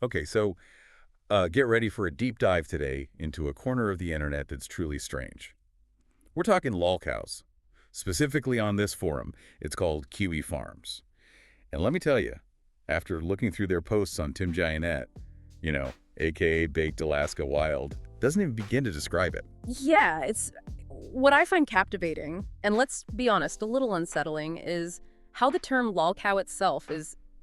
Okay, so get ready for a deep dive today into a corner of the internet that's truly strange. We're talking lolcows. Specifically on this forum, it's called Kiwi Farms. And let me tell you, after looking through their posts on Tim Gionet, aka Baked Alaska Wild, doesn't even begin to describe it. Yeah, it's what I find captivating, and let's be honest, a little unsettling, is how the term lolcow itself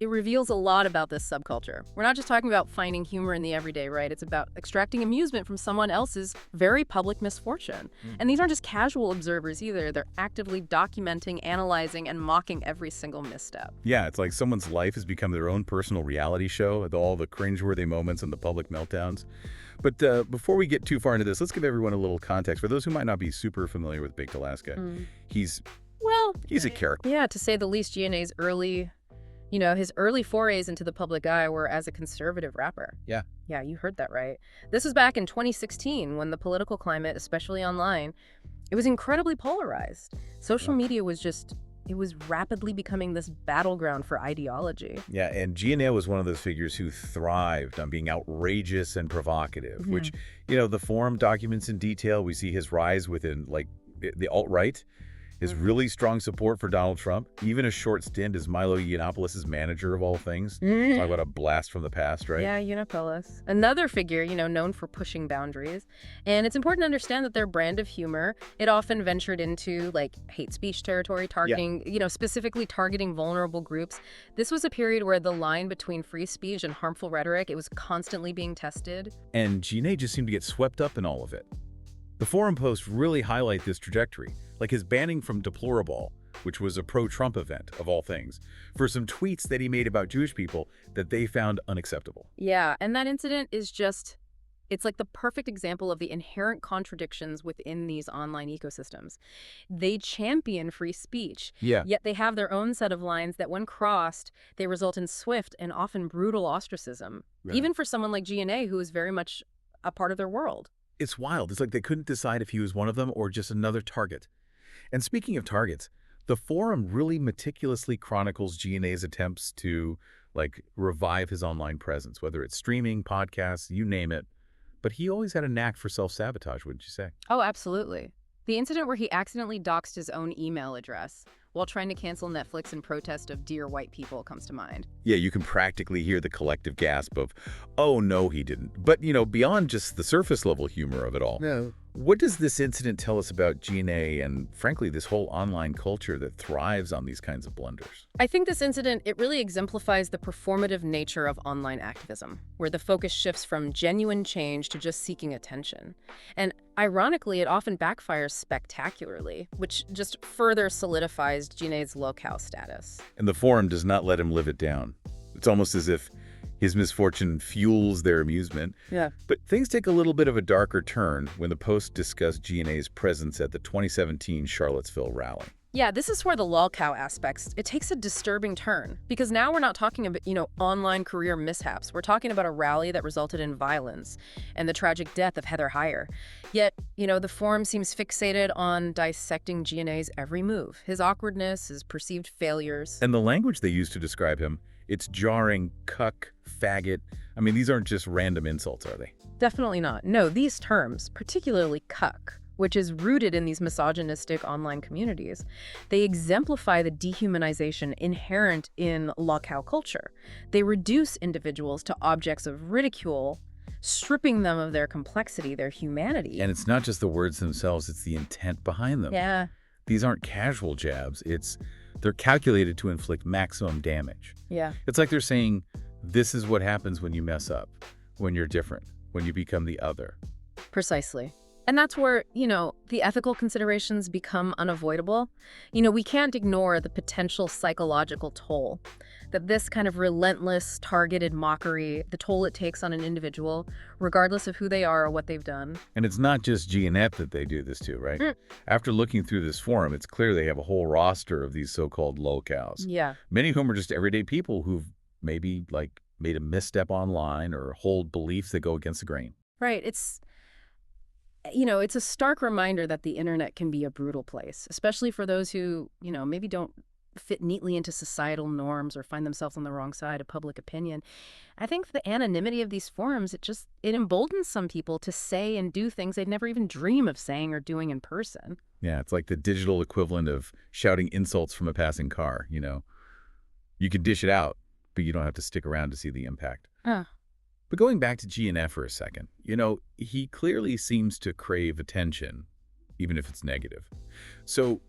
it reveals a lot about this subculture. We're not just talking about finding humor in the everyday, right? It's about extracting amusement from someone else's very public misfortune. And these aren't just casual observers either. They're actively documenting, analyzing, and mocking every single misstep. Yeah, it's like someone's life has become their own personal reality show with all the cringeworthy moments and the public meltdowns. But before we get too far into this, let's give everyone a little context. For those who might not be super familiar with Baked Alaska, he's Well, he's a character. yeah, to say the least, GNA's his early forays into the public eye were as a conservative rapper. Yeah. Yeah, you heard that right. This was back in 2016 when the political climate, especially online, it was incredibly polarized. Social media it was rapidly becoming this battleground for ideology. Yeah, and Gionet was one of those figures who thrived on being outrageous and provocative, which, the forum documents in detail. We see his rise within, like, the alt-right, his really strong support for Donald Trump, even a short stint as Milo Yiannopoulos' manager of all things. Talk about a blast from the past, right? Yeah, Yiannopoulos. Another figure, known for pushing boundaries. And it's important to understand that their brand of humor, it often ventured into, like, hate speech territory, targeting, specifically targeting vulnerable groups. This was a period where the line between free speech and harmful rhetoric, it was constantly being tested. And Gionet just seemed to get swept up in all of it. The forum posts really highlight this trajectory, like his banning from Deplorable, which was a pro-Trump event, of all things, for some tweets that he made about Jewish people that they found unacceptable. Yeah, and that incident it's like the perfect example of the inherent contradictions within these online ecosystems. They champion free speech, Yeah. yet they have their own set of lines that, when crossed, they result in swift and often brutal ostracism, Right. even for someone like GNA, who is very much a part of their world. It's wild. It's like they couldn't decide if he was one of them or just another target. And speaking of targets, the forum really meticulously chronicles Gionet's attempts to, like, revive his online presence, whether it's streaming, podcasts, you name it. But he always had a knack for self-sabotage, wouldn't you say? Oh, absolutely. The incident where he accidentally doxed his own email address while trying to cancel Netflix in protest of Dear White People comes to mind. Yeah, you can practically hear the collective gasp of, oh, no, he didn't. But, beyond just the surface level humor of it all. No. What does this incident tell us about Gionet and, frankly, this whole online culture that thrives on these kinds of blunders? I think this incident, it really exemplifies the performative nature of online activism, where the focus shifts from genuine change to just seeking attention. And ironically, it often backfires spectacularly, which just further solidifies Gionet's lolcow status. And the forum does not let him live it down. It's almost as if his misfortune fuels their amusement. Yeah. But things take a little bit of a darker turn when the post discussed Gionet's presence at the 2017 Charlottesville rally. Yeah, this is where the lolcow aspects, it takes a disturbing turn, because now we're not talking about, online career mishaps. We're talking about a rally that resulted in violence and the tragic death of Heather Heyer. Yet, the forum seems fixated on dissecting Gionet's every move, his awkwardness, his perceived failures. And the language they use to describe him, it's jarring, cuck, faggot. I mean, these aren't just random insults, are they? Definitely not. No, these terms, particularly cuck, which is rooted in these misogynistic online communities, they exemplify the dehumanization inherent in lolcow culture. They reduce individuals to objects of ridicule, stripping them of their complexity, their humanity. And it's not just the words themselves, it's the intent behind them. Yeah. These aren't casual jabs. They're calculated to inflict maximum damage. Yeah. It's like they're saying, this is what happens when you mess up, when you're different, when you become the other. Precisely. And that's where, the ethical considerations become unavoidable. We can't ignore the potential psychological toll that this kind of relentless, targeted mockery, the toll it takes on an individual, regardless of who they are or what they've done. And it's not just Gionet that they do this to, right? After looking through this forum, it's clear they have a whole roster of these so-called lolcows. Yeah. Many of whom are just everyday people who've maybe, like, made a misstep online or hold beliefs that go against the grain. Right. It's a stark reminder that the internet can be a brutal place, especially for those who, maybe don't fit neatly into societal norms or find themselves on the wrong side of public opinion. I think the anonymity of these forums, it emboldens some people to say and do things they'd never even dream of saying or doing in person. Yeah, it's like the digital equivalent of shouting insults from a passing car, you know? You can dish it out, but you don't have to stick around to see the impact. Huh. But going back to Gionet for a second, he clearly seems to crave attention, even if it's negative. So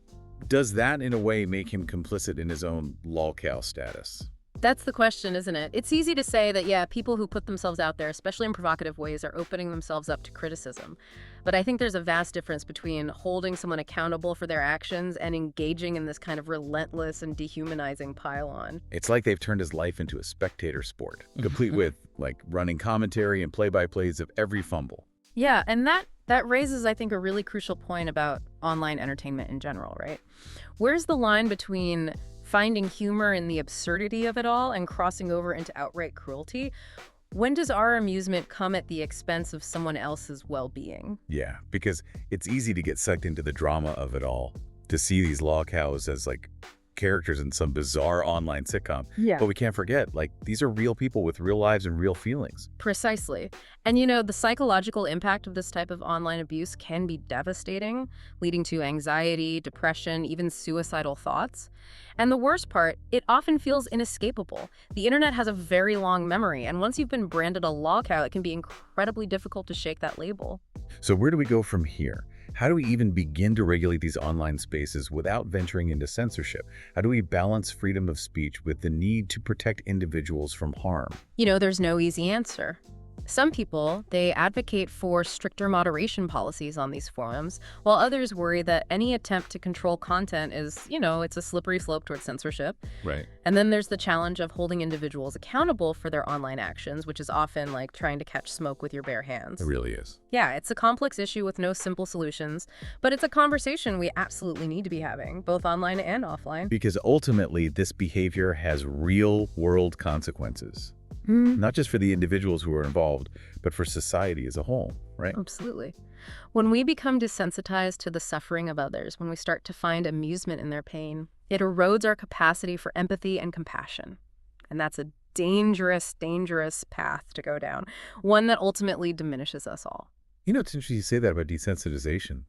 does that in a way make him complicit in his own lolcow status? That's the question, isn't it? It's easy to say that, yeah, people who put themselves out there, especially in provocative ways, are opening themselves up to criticism. But I think there's a vast difference between holding someone accountable for their actions and engaging in this kind of relentless and dehumanizing pile-on. It's like they've turned his life into a spectator sport, complete with, like, running commentary and play-by-plays of every fumble. Yeah, and that raises, I think, a really crucial point about online entertainment in general, right? Where's the line between finding humor in the absurdity of it all and crossing over into outright cruelty? When does our amusement come at the expense of someone else's well-being? Yeah, because it's easy to get sucked into the drama of it all, to see these lolcows as, like, characters in some bizarre online sitcom. Yeah. But we can't forget, like, these are real people with real lives and real feelings. Precisely. And the psychological impact of this type of online abuse can be devastating, leading to anxiety, depression, even suicidal thoughts. And the worst part, it often feels inescapable. The internet has a very long memory, and once you've been branded a lolcow, it can be incredibly difficult to shake that label. So where do we go from here? How do we even begin to regulate these online spaces without venturing into censorship? How do we balance freedom of speech with the need to protect individuals from harm? There's no easy answer. Some people, they advocate for stricter moderation policies on these forums, while others worry that any attempt to control content is, it's a slippery slope towards censorship. Right. And then there's the challenge of holding individuals accountable for their online actions, which is often like trying to catch smoke with your bare hands. It really is. Yeah, it's a complex issue with no simple solutions, but it's a conversation we absolutely need to be having, both online and offline. Because ultimately, this behavior has real-world consequences. Not just for the individuals who are involved, but for society as a whole, right? Absolutely. When we become desensitized to the suffering of others, when we start to find amusement in their pain, it erodes our capacity for empathy and compassion. And that's a dangerous, dangerous path to go down, one that ultimately diminishes us all. It's interesting you say that about desensitization,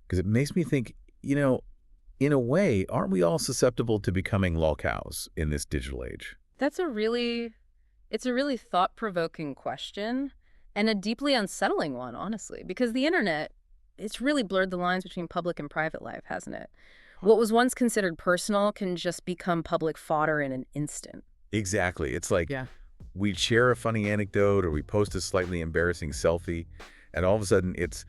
because it makes me think, in a way, aren't we all susceptible to becoming lolcows in this digital age? It's a really thought-provoking question and a deeply unsettling one, honestly, because the internet, it's really blurred the lines between public and private life, hasn't it? What was once considered personal can just become public fodder in an instant. Exactly. It's like Yeah. we share a funny anecdote or we post a slightly embarrassing selfie, and all of a sudden it's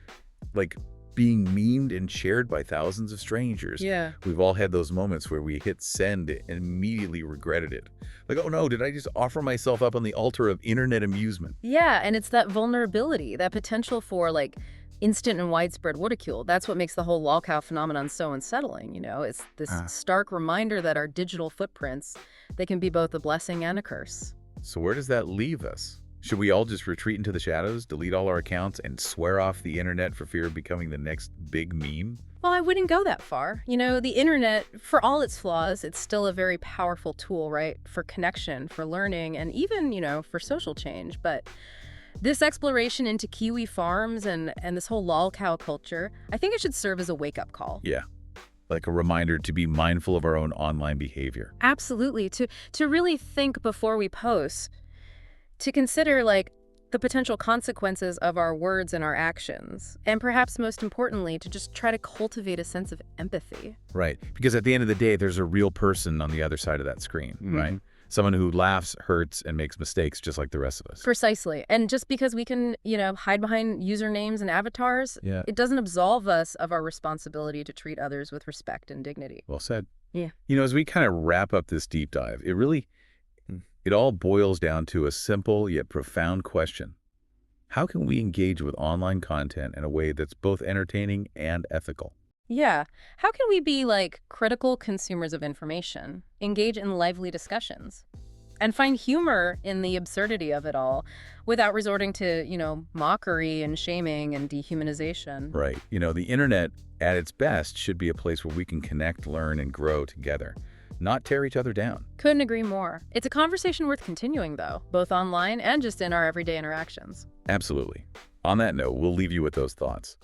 like being memed and shared by thousands of strangers. Yeah. We've all had those moments where we hit send and immediately regretted it. Like, oh no, did I just offer myself up on the altar of internet amusement? Yeah, and it's that vulnerability, that potential for like instant and widespread ridicule. That's what makes the whole lolcow phenomenon so unsettling, It's this stark reminder that our digital footprints, they can be both a blessing and a curse. So where does that leave us? Should we all just retreat into the shadows, delete all our accounts, and swear off the internet for fear of becoming the next big meme? Well, I wouldn't go that far. The internet, for all its flaws, it's still a very powerful tool, right? For connection, for learning, and even, for social change. But this exploration into Kiwi farms and this whole lolcow culture, I think it should serve as a wake-up call. Yeah, like a reminder to be mindful of our own online behavior. Absolutely. To really think before we post, to consider, like, the potential consequences of our words and our actions, and perhaps most importantly, to just try to cultivate a sense of empathy. Right, because at the end of the day, there's a real person on the other side of that screen, right? Someone who laughs, hurts, and makes mistakes just like the rest of us. Precisely. And just because we can, hide behind usernames and avatars, it doesn't absolve us of our responsibility to treat others with respect and dignity. Well said. Yeah. As we kind of wrap up this deep dive, it all boils down to a simple yet profound question. How can we engage with online content in a way that's both entertaining and ethical? Yeah. How can we be, like, critical consumers of information, engage in lively discussions, and find humor in the absurdity of it all without resorting to, mockery and shaming and dehumanization? Right. The internet, at its best, should be a place where we can connect, learn, and grow together, not tear each other down. Couldn't agree more. It's a conversation worth continuing, though, both online and just in our everyday interactions. Absolutely. On that note, we'll leave you with those thoughts.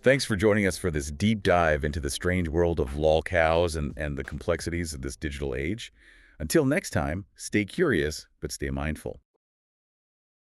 Thanks for joining us for this deep dive into the strange world of lol cows and the complexities of this digital age. Until next time, stay curious, but stay mindful.